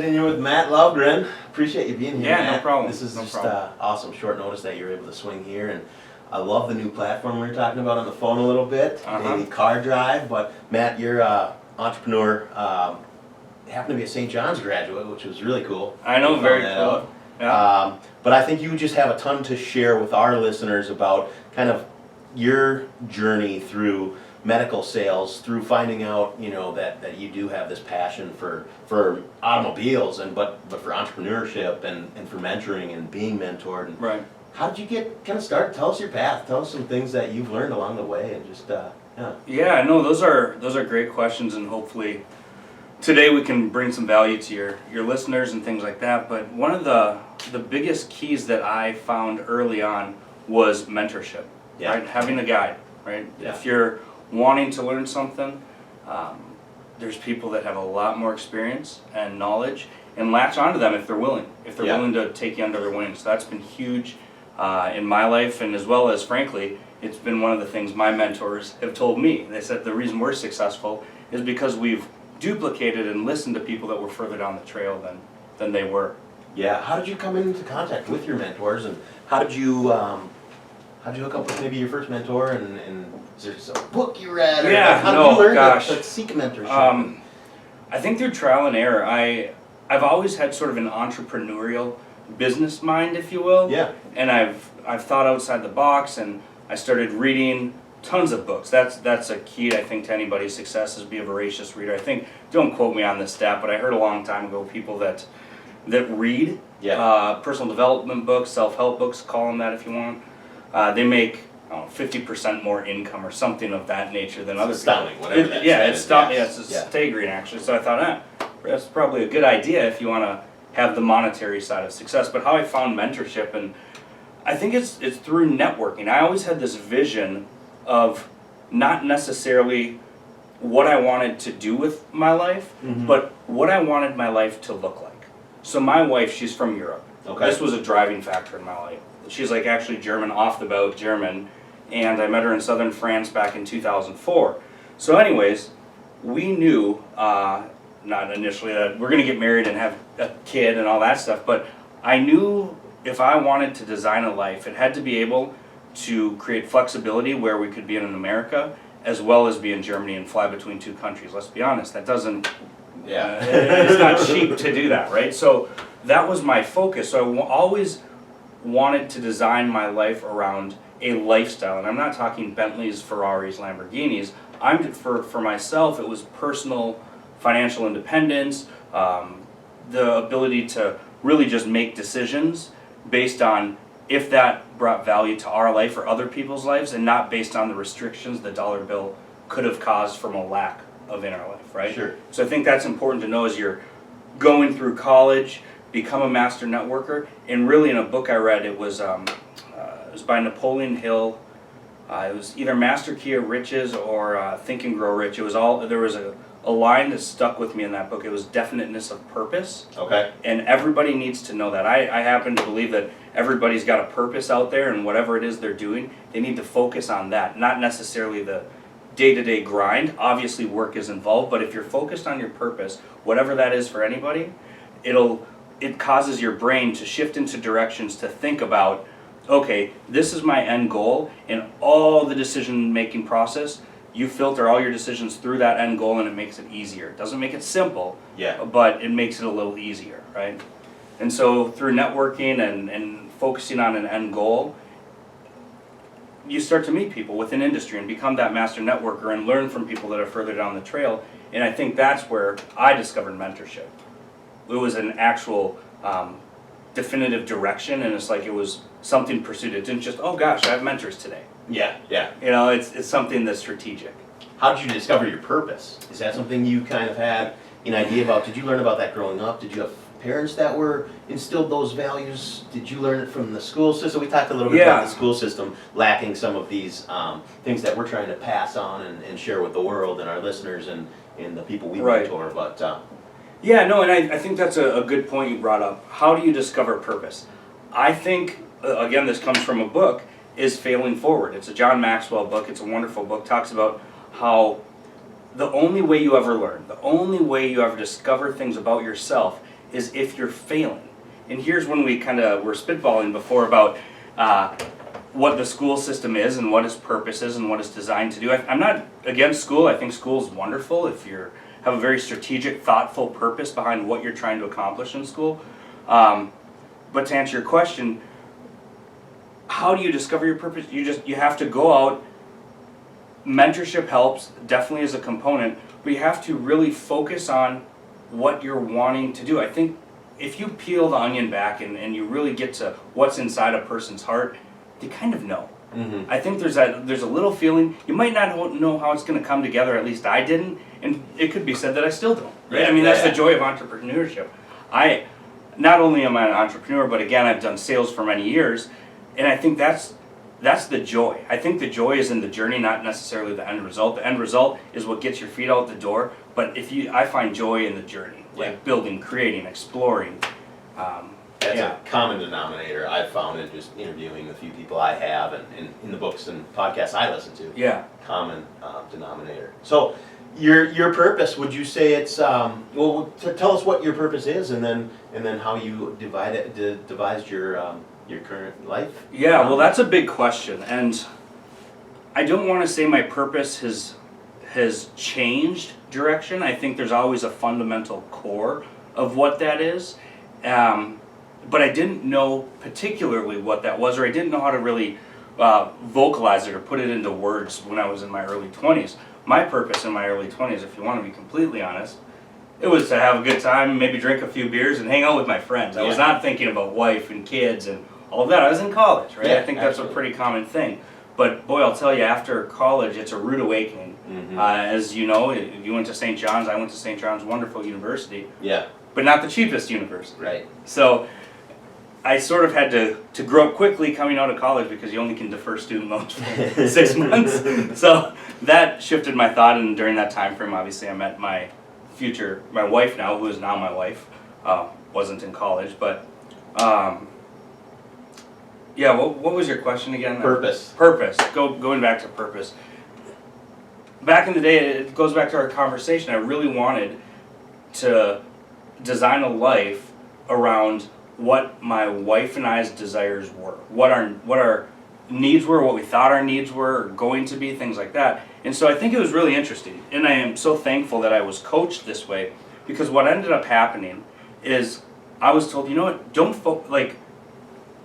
Sitting here with Matt Lovgren. Appreciate you being here, Yeah, Matt. no problem. This is No just problem. awesome short notice that you're able to swing here, and I love the new platform we were talking about on the phone a little bit, maybe car drive. But Matt, you're an entrepreneur. Happened to be a St. John's graduate, which was really cool. I know, We very found that cool. out. Yeah. But I think you just have a ton to share with our listeners about kind of your journey through medical sales, through finding out, that you do have this passion for automobiles but for entrepreneurship and for mentoring and being mentored. And Right. how did you get kind of started? Tell us your path. Tell us some things that you've learned along the way, and just yeah. Yeah, no, those are great questions, and hopefully today we can bring some value to your listeners and things like that. But one of the biggest keys that I found early on was mentorship. Yeah. Right? Having a guide, right? Yeah. If you're wanting to learn something, there's people that have a lot more experience and knowledge, and latch onto them if they're willing. If they're Yeah. willing to take you under their wings. That's been huge in my life, and as well as, frankly, it's been one of the things my mentors have told me. They said the reason we're successful is because we've duplicated and listened to people that were further down the trail than they were. Yeah. How did you come into contact with your mentors, and how did you hook up with maybe your first mentor, and is there some book you read? Or Yeah, how did no, you learn gosh. to seek a mentorship? I think through trial and error. I've always had sort of an entrepreneurial business mind, if you will. Yeah. And I've thought outside the box, and I started reading tons of books. That's a key, I think, to anybody's success, is be a voracious reader. I think, don't quote me on this stat, but I heard a long time ago people that read personal development books, self-help books, call them that if you want. They make 50% more income or something of that nature than other astounding, people. whatever that Yeah, stat it's is, sta- yes. it's Yeah. staggering actually. So I thought, that's probably a good idea if you want to have the monetary side of success. But how I found mentorship, and I think it's through networking. I always had this vision of not necessarily what I wanted to do with my life, but what I wanted my life to look like. So my wife, she's from Europe. Okay. This was a driving factor in my life. She's like actually German, off the boat German, and I met her in southern France back in 2004. So anyways, we knew, not initially, that we're going to get married and have a kid and all that stuff, but I knew if I wanted to design a life, it had to be able to create flexibility where we could be in America as well as be in Germany and fly between two countries. Let's be honest, that doesn't, it's not cheap to do that, right? So that was my focus. So I always wanted to design my life around a lifestyle, and I'm not talking Bentleys, Ferraris, Lamborghinis. For myself, it was personal financial independence, the ability to really just make decisions based on if that brought value to our life or other people's lives, and not based on the restrictions the dollar bill could have caused from a lack of inner life, right? Sure. So I think that's important to know as you're going through college, become a master networker. And really, in a book I read, it was by Napoleon Hill. It was either Master Key of Riches or Think and Grow Rich. It was there was a line that stuck with me in that book. It was definiteness of purpose. Okay. And everybody needs to know that. I happen to believe that everybody's got a purpose out there, and whatever it is they're doing, they need to focus on that, not necessarily the day-to-day grind. Obviously work is involved, but if you're focused on your purpose, whatever that is for anybody, it causes your brain to shift into directions to think about, okay, this is my end goal, and all the decision-making process, you filter all your decisions through that end goal, and it makes it easier. It doesn't make it simple, but it makes it a little easier, right? And so through networking and focusing on an end goal, you start to meet people within industry and become that master networker and learn from people that are further down the trail. And I think that's where I discovered mentorship. It was an actual definitive direction, and it's like it was something pursued. It didn't just, oh gosh, I have mentors today. Yeah. It's something that's strategic. How did you discover your purpose? Is that something you kind of had an idea about? Did you learn about that growing up? Did you have parents that were instilled those values? Did you learn it from the school system? We talked a little bit about the school system lacking some of these things that we're trying to pass on and share with the world and our listeners and the people we mentor. But I think that's a good point you brought up. How do you discover purpose? I think, again, this comes from a book, is Failing Forward. It's a John Maxwell book. It's a wonderful book. Talks about how the only way you ever learn, the only way you ever discover things about yourself is if you're failing. And here's when we kind of were spitballing before about what the school system is and what its purpose is and what it's designed to do. I'm not against school. I think school is wonderful if you have a very strategic, thoughtful purpose behind what you're trying to accomplish in school. But to answer your question, how do you discover your purpose? You have to go out. Mentorship helps, definitely as a component, but you have to really focus on what you're wanting to do. I think if you peel the onion back and you really get to what's inside a person's heart, they kind of know. Mm-hmm. I think there's a little feeling, you might not know how it's going to come together, at least I didn't, and it could be said that I still don't, right? Yeah, I mean, that's yeah. the joy of entrepreneurship. Not only am I an entrepreneur, but again, I've done sales for many years, and I think that's the joy. I think the joy is in the journey, not necessarily the end result. The end result is what gets your feet out the door, but I find joy in the journey, like Yeah. building, creating, exploring. That's Yeah. a common denominator I've found in just interviewing the few people I have and in the books and podcasts I listen to. Yeah. Common denominator. So your purpose, would you say it's tell us what your purpose is and then how you devised your current life? Yeah, well, that's a big question, and I don't want to say my purpose has changed direction. I think there's always a fundamental core of what that is, but I didn't know particularly what that was, or I didn't know how to really vocalize it or put it into words when I was in my early 20s. My purpose in my early 20s, if you want to be completely honest, it was to have a good time, maybe drink a few beers and hang out with my friends. I was Yeah. not thinking about wife and kids and all of that. I was in college, right? Yeah, I think that's absolutely. a pretty common thing. But boy, I'll tell you, after college, it's a rude awakening. Mm-hmm. As you know, you went to St. John's, I went to St. John's, wonderful university, Yeah, but not the cheapest university. right. So I sort of had to grow up quickly coming out of college because you only can defer student loans for 6 months. So that shifted my thought, and during that time frame, obviously, I met my wife now, who is now my wife. Wasn't in college, but yeah. What was your question again? Purpose. Purpose. Going back to purpose. Back in the day, it goes back to our conversation. I really wanted to design a life around what my wife and I's desires were, what our needs were, what we thought our needs were going to be, things like that. And so I think it was really interesting, and I am so thankful that I was coached this way, because what ended up happening is I was told, you know what,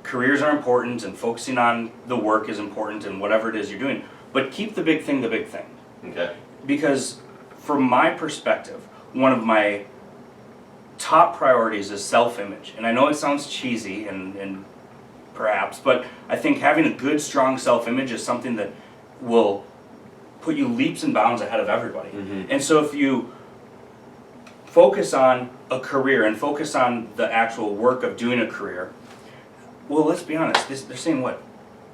careers are important and focusing on the work is important and whatever it is you're doing, but keep the big thing the big thing. Okay. Because from my perspective, one of my top priorities is self-image. And I know it sounds cheesy and perhaps, but I think having a good, strong self-image is something that will put you leaps and bounds ahead of everybody. Mm-hmm. And so if you focus on a career and focus on the actual work of doing a career, well, let's be honest, they're saying what?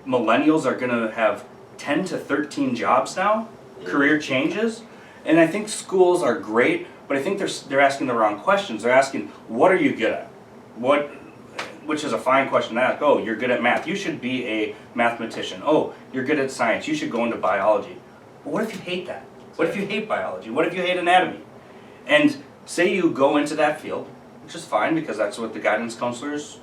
Millennials are going to have 10 to 13 jobs now? Career changes? And I think schools are great, but I think they're asking the wrong questions. They're asking, what are you good at? Which is a fine question to ask. Oh, you're good at math. You should be a mathematician. Oh, you're good at science. You should go into biology. But what if you hate that? What if you hate biology? What if you hate anatomy? And say you go into that field, which is fine because that's what the guidance counselors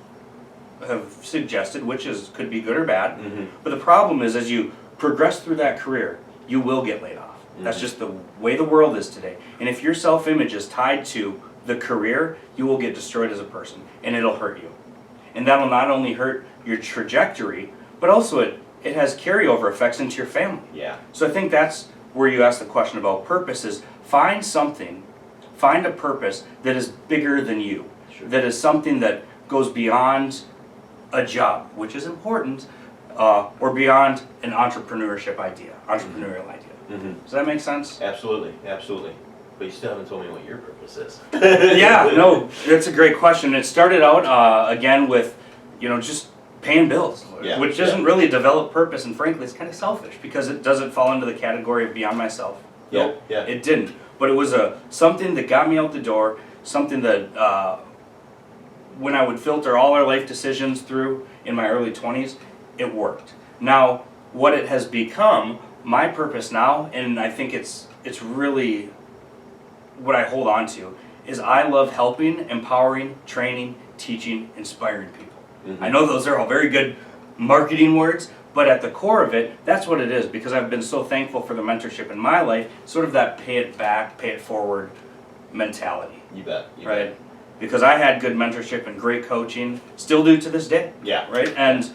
have suggested, which could be good or bad. Mm-hmm. But the problem is, as you progress through that career, you will get laid off. That's just the way the world is today. And if your self-image is tied to the career, you will get destroyed as a person, and it'll hurt you. And that'll not only hurt your trajectory, but also it has carryover effects into your family. Yeah. So I think that's where you ask the question about purpose is find a purpose that is bigger than you, Sure. that is something that goes beyond a job, which is important, or beyond an entrepreneurial idea. Mm-hmm. Does that make sense? Absolutely, absolutely. But you still haven't told me what your purpose is. Yeah, no, that's a great question. It started out again with, just paying bills, Yeah, which yeah. doesn't really develop purpose, and frankly, it's kind of selfish because it doesn't fall into the category of beyond myself. Yeah, Nope, yeah. it didn't. But it was something that got me out the door, something that when I would filter all our life decisions through in my early 20s, it worked. Now, what it has become, my purpose now, and I think it's really what I hold on to, is I love helping, empowering, training, teaching, inspiring people. Mhm. I know those are all very good marketing words, but at the core of it, that's what it is, because I've been so thankful for the mentorship in my life, sort of that pay it back, pay it forward mentality, You bet. You right? Because I had good mentorship and great coaching, still do to this day, Bet. Yeah. right? And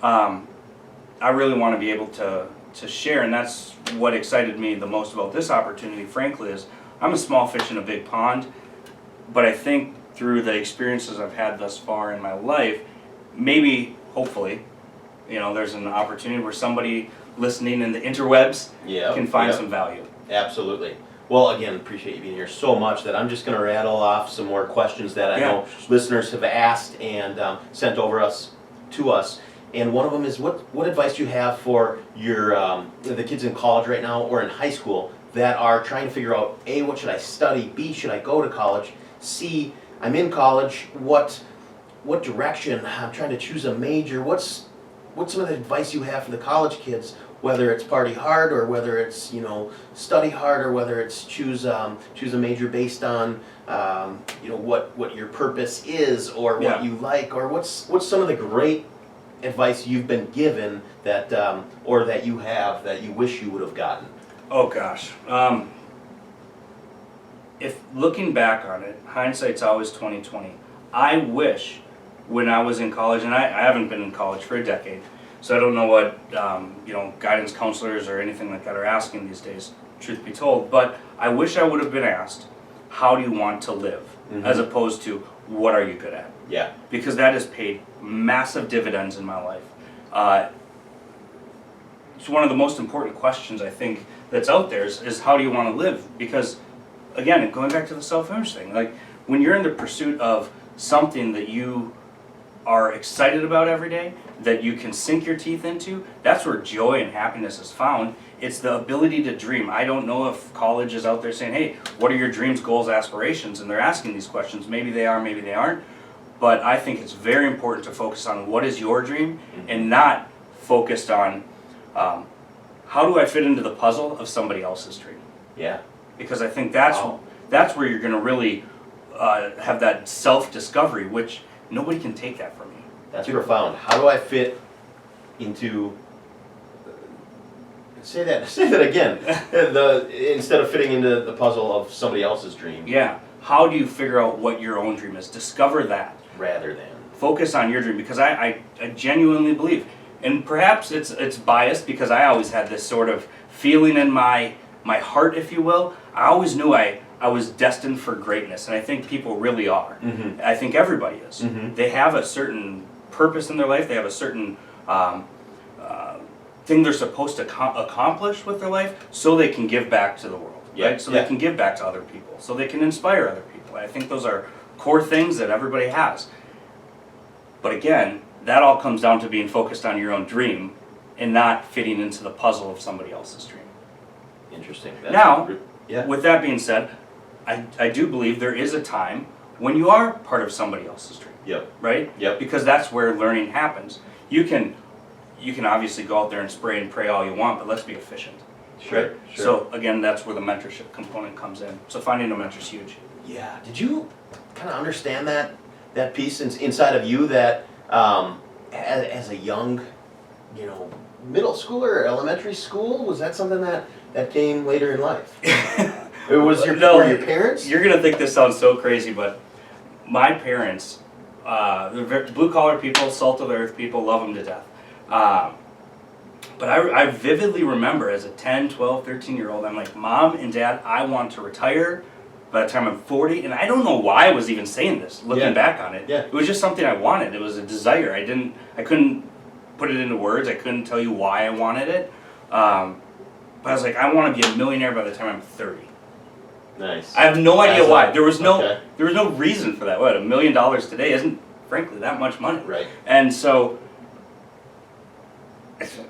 I really want to be able to share, and that's what excited me the most about this opportunity, frankly, is I'm a small fish in a big pond, but I think through the experiences I've had thus far in my life, maybe, hopefully, there's an opportunity where somebody listening in the interwebs Yeah. can find Yeah. some value. Absolutely. Well, again, appreciate you being here so much that I'm just going to rattle off some more questions that I Yeah. know listeners have asked and sent over to us. And one of them is, what advice do you have for your the kids in college right now or in high school that are trying to figure out, A, what should I study? B, should I go to college? C, I'm in college. What direction? I'm trying to choose a major. What's some of the advice you have for the college kids? Whether it's party hard or whether it's study hard or whether it's choose a major based on what your purpose is or what Yeah. you like, or what's some of the great advice you've been given that or that you have that you wish you would have gotten. Oh gosh. If looking back on it, hindsight's always 20/20. I wish when I was in college, and I haven't been in college for a decade, so I don't know what guidance counselors or anything like that are asking these days, truth be told, but I wish I would have been asked, how do you want to live? Mhm. As opposed to, what are you good at? Yeah. Because that has paid massive dividends in my life. It's one of the most important questions I think that's out there is how do you want to live? Because again, going back to the self-image thing, like when you're in the pursuit of something that you are excited about every day, that you can sink your teeth into, that's where joy and happiness is found. It's the ability to dream. I don't know if college is out there saying, hey, what are your dreams, goals, aspirations? And they're asking these questions. Maybe they are, maybe they aren't. But I think it's very important to focus on what is your dream and not focused on how do I fit into the puzzle of somebody else's dream. Yeah. Because I think that's where you're going to really have that self-discovery, which nobody can take that from you. That's profound. How do I fit into? Say that again. Instead of fitting into the puzzle of somebody else's dream. Yeah. How do you figure out what your own dream is? Discover that. Rather than. Focus on your dream, because I genuinely believe, and perhaps it's biased because I always had this sort of feeling in my heart, if you will. I always knew I was destined for greatness, and I think people really are. Mm-hmm. I think everybody is. Mm-hmm. They have a certain purpose in their life. They have a certain thing they're supposed to accomplish with their life, so they can give back to the world. Yeah. Right? So Yeah. they can give back to other people. So they can inspire other people. I think those are core things that everybody has. But again, that all comes down to being focused on your own dream and not fitting into the puzzle of somebody else's dream. Interesting. Yeah. With that being said, I do believe there is a time when you are part of somebody else's dream, Yep. right? Yep. Because that's where learning happens. You can obviously go out there and spray and pray all you want, but let's be efficient. Sure. Right? Sure. So again, that's where the mentorship component comes in. So finding a mentor is huge. Yeah. Did you kind of understand that piece inside of you that as a young, middle schooler or elementary school, was that something that came later in life? It was were your parents? You're gonna think this sounds so crazy, but my parents, they're blue collar people, salt of the earth people, love them to death. But I vividly remember as a 10, 12, 13-year-old, I'm like, Mom and Dad, I want to retire by the time I'm 40. And I don't know why I was even saying this, looking back on it. Yeah. It was just something I wanted. It was a desire. I couldn't put it into words. I couldn't tell you why I wanted it. But I was like, I want to be a millionaire by the time I'm 30. Nice. I have no idea why. There was no reason for that. What, $1 million today isn't, frankly, that much money. Right. And so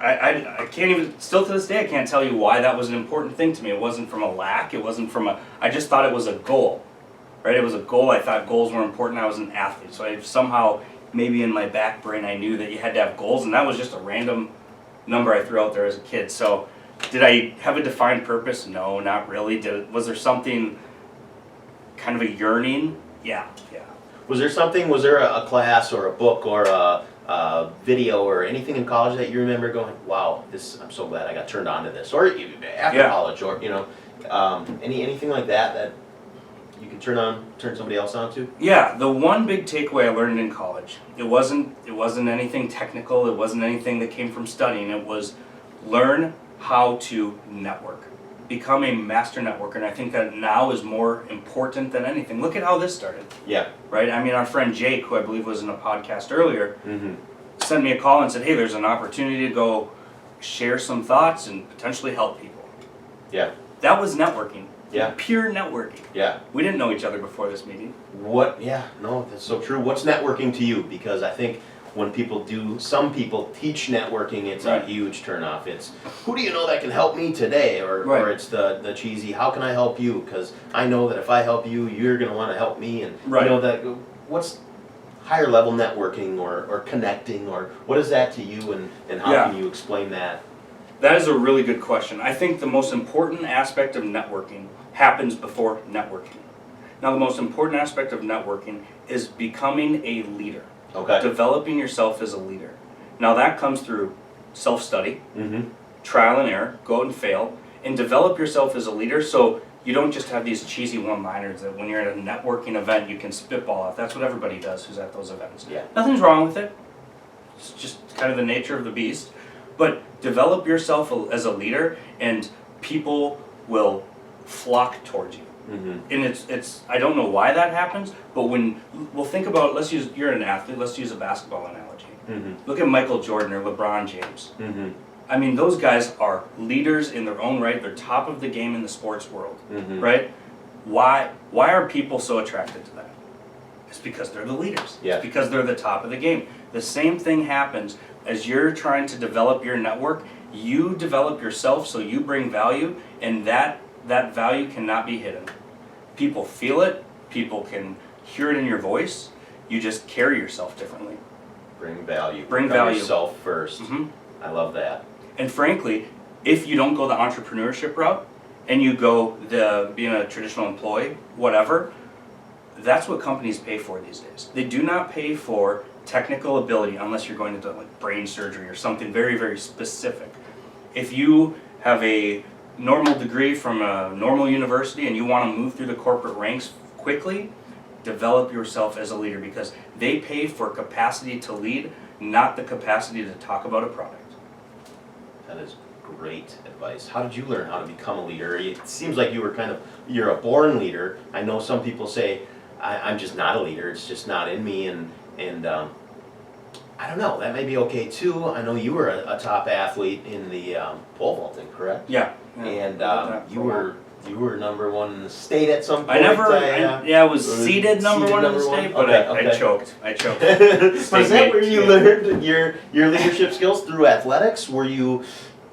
I can't even, still to this day, I can't tell you why that was an important thing to me. It wasn't from a lack, it wasn't from I just thought it was a goal, right? It was a goal, I thought goals were important, I was an athlete. So I somehow, maybe in my back brain, I knew that you had to have goals, and that was just a random number I threw out there as a kid. So did I have a defined purpose? No, not really. Was there something kind of a yearning. Yeah. Was there a class or a book or a video or anything in college that you remember going, wow, I'm so glad I got turned on to this, or even after college, or anything like that you could turn somebody else on to? Yeah, the one big takeaway I learned in college, it wasn't anything technical, it wasn't anything that came from studying, it was learn how to network. Become a master networker, and I think that now is more important than anything. Look at how this started. Yeah. Right? I mean, our friend Jake, who I believe was in a podcast earlier, Mm-hmm. sent me a call and said, hey, there's an opportunity to go share some thoughts and potentially help people. Yeah. That was networking. Yeah. Pure networking. Yeah. We didn't know each other before this meeting. That's so true. What's networking to you? Because I think when some people teach networking, it's a huge turnoff. It's, who do you know that can help me today? Or it's the cheesy, how can I help you? Because I know that if I help you, you're going to want to help me. And what's higher level networking or connecting, or what is that to you, and how can you explain that? That is a really good question. I think the most important aspect of networking happens before networking. Now, the most important aspect of networking is becoming a leader. Okay. Developing yourself as a leader. Now, that comes through self-study, Mm-hmm. trial and error, go out and fail, and develop yourself as a leader so you don't just have these cheesy one-liners that when you're at a networking event you can spitball off. That's what everybody does who's at those events. Yeah. Nothing's wrong with it. It's just kind of the nature of the beast. But develop yourself as a leader and people will flock towards you. Mm-hmm. And it's I don't know why that happens, but think about, you're an athlete, let's use a basketball analogy. Mm-hmm. Look at Michael Jordan or LeBron James. Mm-hmm. I mean, those guys are leaders in their own right. They're top of the game in the sports world, Mm-hmm. right? Why are people so attracted to that? It's because they're the leaders. Yeah. It's because they're the top of the game. The same thing happens as you're trying to develop your network. You develop yourself so you bring value, and that value cannot be hidden. People feel it. People can hear it in your voice. You just carry yourself differently. Bring value. Bring Become value. yourself first. Mm-hmm. I love that. And frankly, if you don't go the entrepreneurship route and you go being a traditional employee, whatever, that's what companies pay for these days. They do not pay for technical ability unless you're going to do like brain surgery or something very, very specific. If you have a normal degree from a normal university and you want to move through the corporate ranks quickly, develop yourself as a leader because they pay for capacity to lead, not the capacity to talk about a product. That is great advice. How did you learn how to become a leader? It seems like you're a born leader. I know some people say, I'm just not a leader, it's just not in me, and I don't know, that may be okay too. I know you were a top athlete in the pole vaulting, correct? Yeah. And you were number one in the state at some point. I was seeded number one in the state, but Okay. I choked. Was that where you learned your leadership skills, through athletics? Were you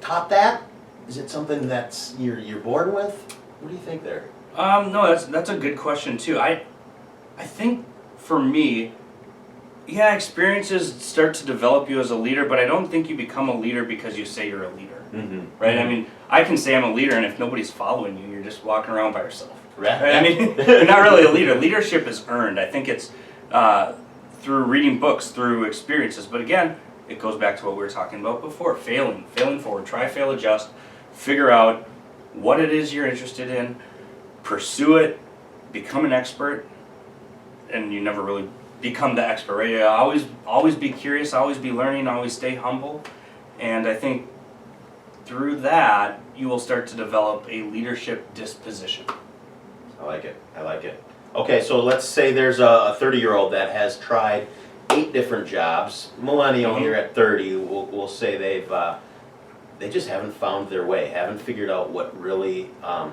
taught that? Is it something that's you're born with? What do you think there? No, that's a good question too. I think for me, yeah, experiences start to develop you as a leader, but I don't think you become a leader because you say you're a leader, Mm-hmm. right? I mean, I can say I'm a leader, and if nobody's following you, you're just walking around by yourself. Right. Right? I mean, you're not really a leader. Leadership is earned. I think it's through reading books, through experiences. But again, it goes back to what we were talking about before: failing forward, try, fail, adjust, figure out what it is you're interested in, pursue it, become an expert, and you never really become the expert, right? You always be curious, always be learning, always stay humble, and I think through that you will start to develop a leadership disposition. I like it. Okay, so let's say there's a 30-year-old that has tried 8 different jobs. Millennial Mm-hmm. here at 30, we'll say they just haven't found their way, haven't figured out what really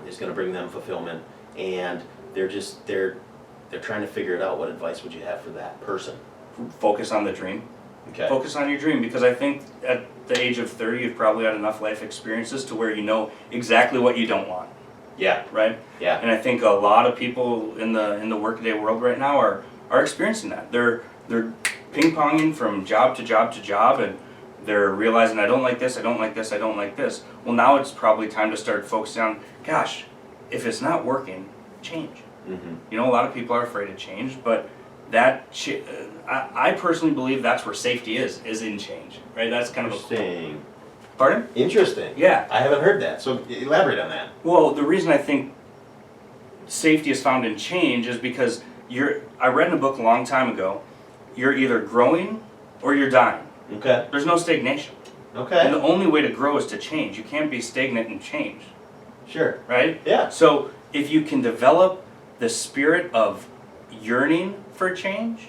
is going to bring them fulfillment, and they're trying to figure it out. What advice would you have for that person? Focus on the dream. Okay. Focus on your dream, because I think at the age of 30 you've probably had enough life experiences to where you know exactly what you don't want, Yeah. right? Yeah. And I think a lot of people in the workaday world right now are experiencing that. They're ping-ponging from job to job to job, and they're realizing, I don't like this, I don't like this, I don't like this. Well, now it's probably time to start focusing on, gosh, if it's not working, change. Mm-hmm. You know, a lot of people are afraid of change, but I personally believe that's where safety is in change, right? That's kind of Interesting. Pardon? Interesting. Yeah. I haven't heard that, so elaborate on that. Well, the reason I think safety is found in change is because I read in a book a long time ago, you're either growing or you're dying. Okay. There's no stagnation. Okay. And the only way to grow is to change. You can't be stagnant and change, Sure. right? Yeah. So if you can develop the spirit of yearning for change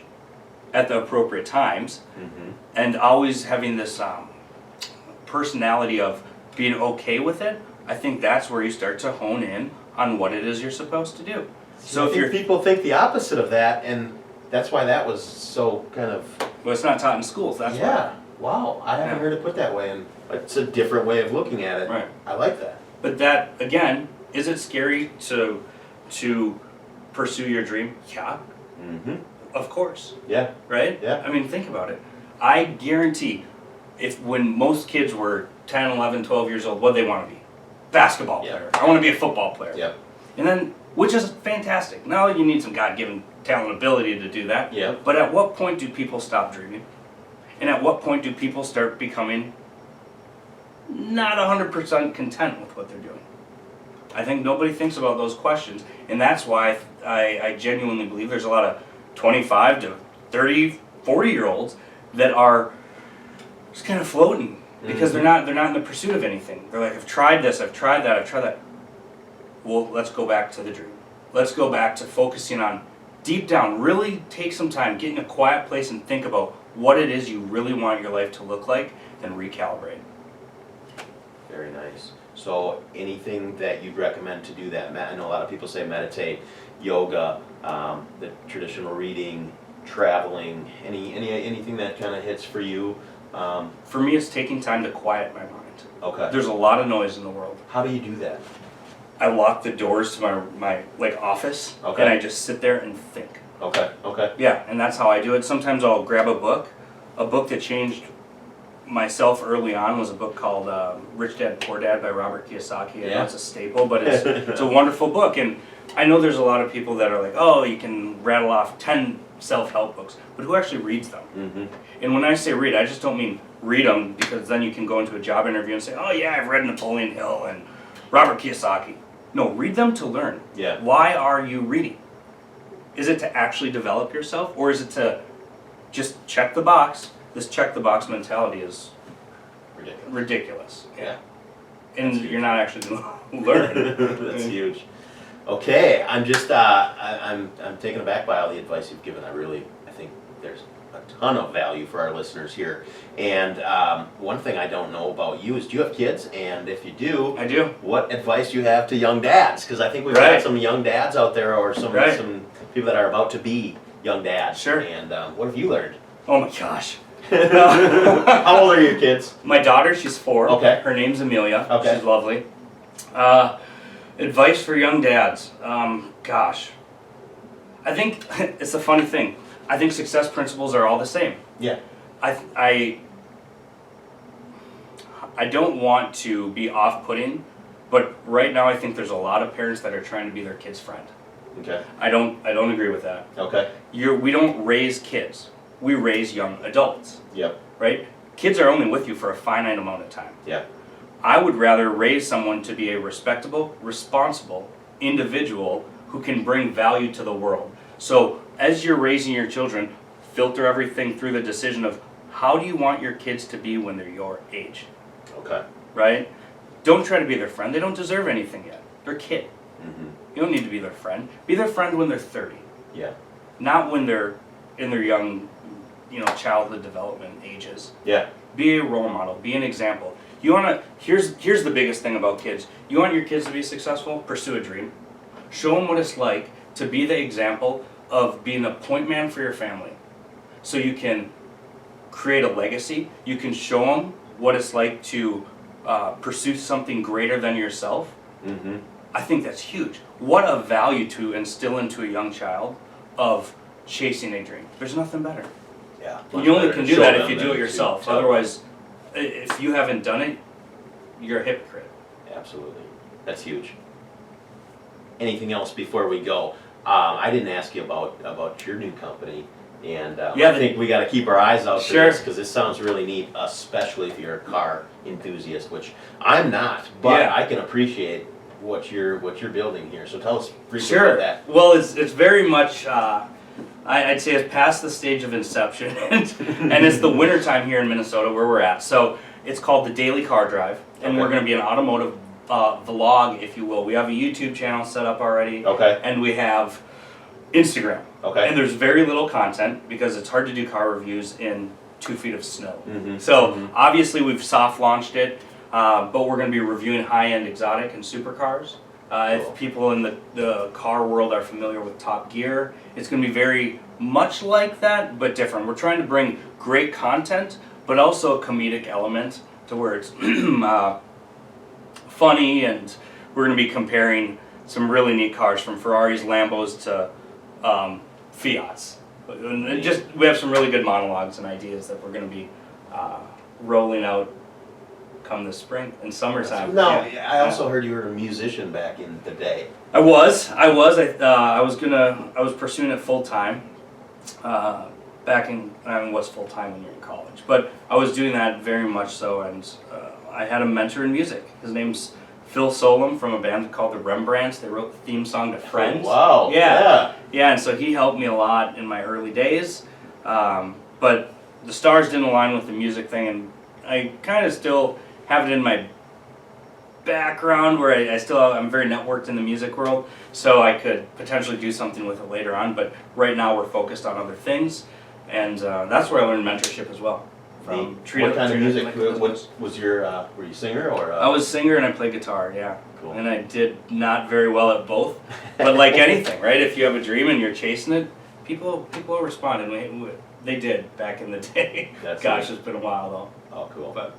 at the appropriate times, Mm-hmm. and always having this personality of being okay with it, I think that's where you start to hone in on what it is you're supposed to do. So if people think the opposite of that, and that's why that was so kind of. Well, it's not taught in schools, that's Yeah. Wow. I haven't Yeah. heard it put that way, and it's a different way of looking at it. Right. I like that. But that, again, is it scary to pursue your dream? Yeah, Mm-hmm. of course, Yeah. right? Yeah. I mean, think about it. I guarantee, when most kids were 10, 11, 12 years old, what they want to be? Basketball Yeah. player. I want to be a football player. Yep. And then, which is fantastic. Now you need some God-given talent and ability to do that. Yep. But at what point do people stop dreaming? And at what point do people start becoming not 100% content with what they're doing? I think nobody thinks about those questions, and that's why I genuinely believe there's a lot of 25 to 30, 40-year-olds that are just kind of floating because they're not in the pursuit of anything. They're like, I've tried this, I've tried that, I've tried that. Well, let's go back to the dream. Let's go back to focusing on deep down, really take some time, get in a quiet place and think about what it is you really want your life to look like, then recalibrate. Very nice. So anything that you'd recommend to do that? I know a lot of people say meditate, yoga, the traditional reading, traveling. Anything that kind of hits for you? For me, it's taking time to quiet my mind. Okay. There's a lot of noise in the world. How do you do that? I lock the doors to my like office, Okay. and I just sit there and think. Okay. Okay. Yeah, and that's how I do it. Sometimes I'll grab a book. A book that changed myself early on was a book called Rich Dad Poor Dad by Robert Kiyosaki. I know Yeah. it's a staple, but it's a wonderful book. And I know there's a lot of people that are like, oh, you can rattle off 10 self-help books, but who actually reads them? Mm-hmm. And when I say read, I just don't mean read them because then you can go into a job interview and say, oh yeah, I've read Napoleon Hill and Robert Kiyosaki. No, read them to learn. Yeah. Why are you reading? Is it to actually develop yourself, or is it to just check the box? This check the box mentality is ridiculous. Yeah. And That's huge. you're not actually going to learn. That's huge. Okay, I'm just I'm taken aback by all the advice you've given. I think there's a ton of value for our listeners here. And one thing I don't know about you is, do you have kids? And if you do, I do. what advice do you have to young dads? Because I think we've Right. got some young dads out there, or some Right. some people that are about to be young dads. Sure. And what have you learned? Oh my gosh. How old are your kids? My daughter, she's 4. Okay. Her name's Amelia. Okay. She's lovely. Advice for young dads. Gosh. I think it's a funny thing. I think success principles are all the same. Yeah. I don't want to be off-putting, but right now I think there's a lot of parents that are trying to be their kid's friend. Okay. I don't agree with that. Okay. We don't raise kids. We raise young adults, Yep. right? Kids are only with you for a finite amount of time. Yeah. I would rather raise someone to be a respectable, responsible individual who can bring value to the world. So as you're raising your children, filter everything through the decision of how do you want your kids to be when they're your age, Okay. right? Don't try to be their friend. They don't deserve anything yet. They're a kid. Mm-hmm. You don't need to be their friend. Be their friend when they're 30, Yeah. not when they're in their young, childhood development ages. Yeah. Be a role model. Be an example. You wanna. Here's the biggest thing about kids. You want your kids to be successful? Pursue a dream. Show them what it's like to be the example of being a point man for your family, so you can create a legacy. You can show them what it's like to pursue something greater than yourself. Mm-hmm. I think that's huge. What a value to instill into a young child of chasing a dream. There's nothing better. Yeah. You only can do that if you do it yourself. yourself. Otherwise, if you haven't done it, you're a hypocrite. Absolutely. That's huge. Anything else before we go? I didn't ask you about your new company, and Yeah, I think we got to keep our eyes out for Sure. this because this sounds really neat, especially if you're a car enthusiast, which I'm not, but Yeah. I can appreciate what you're building here. So tell us briefly Sure. about that. Well, it's very much. I'd say it's past the stage of inception, and it's the winter time here in Minnesota where we're at. So it's called the Daily Car Drive, and Okay. we're going to be an automotive vlog, if you will. We have a YouTube channel set up already, Okay. and we have Instagram. Okay. And there's very little content because it's hard to do car reviews in 2 feet of snow. Mhm. So obviously we've soft launched it, but we're going to be reviewing high-end exotic and supercars. Cool. If people in the car world are familiar with Top Gear, it's going to be very much like that, but different. We're trying to bring great content, but also a comedic element to where it's funny, and we're going to be comparing some really neat cars from Ferraris, Lambos to Fiats. And we have some really good monologues and ideas that we're going to be rolling out come this spring and summertime. No, Yeah. I also heard you were a musician back in the day. I was pursuing it full time. Back in, was full time when you're in college, but I was doing that very much so, and I had a mentor in music. His name's Phil Solem from a band called the Rembrandts. They wrote the theme song to Friends. Oh, wow. Yeah. Yeah, and so he helped me a lot in my early days, but the stars didn't align with the music thing, and I kind of still have it in my background where I'm very networked in the music world, so I could potentially do something with it later on, but right now we're focused on other things, and that's where I learned mentorship as well. From What kind of music? What was your? Were you a singer or? I was a singer and I played guitar, yeah. Cool. And I did not very well at both, but like anything, right? If you have a dream and you're chasing it, people respond, and they did back in the day. That's Gosh, neat. it's been a while though. Oh, cool. But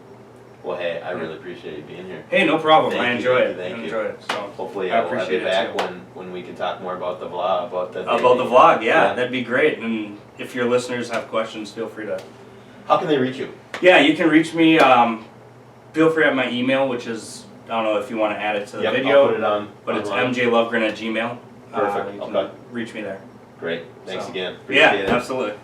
Well, hey, I really appreciate you being here. hey, no problem. Thank I you, enjoy thank it. you, thank I you. enjoy it. So Hopefully, I I'll have you appreciate it, back too. when we can talk more about the vlog, about the vlog, yeah, Yeah. that'd be great. And if your listeners have questions, feel free to. How can they reach you? Yeah, you can reach me. Feel free to have my email, which is, I don't know if you want to add it to the Yep, video, I'll put it on. but it's online. mjlovegren@gmail. Perfect, You can okay. reach me there. Great. Thanks So, again. Appreciate Yeah, it. absolutely.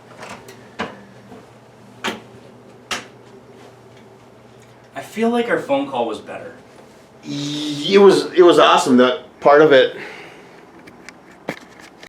I feel like our phone call was better. It was awesome. That part of it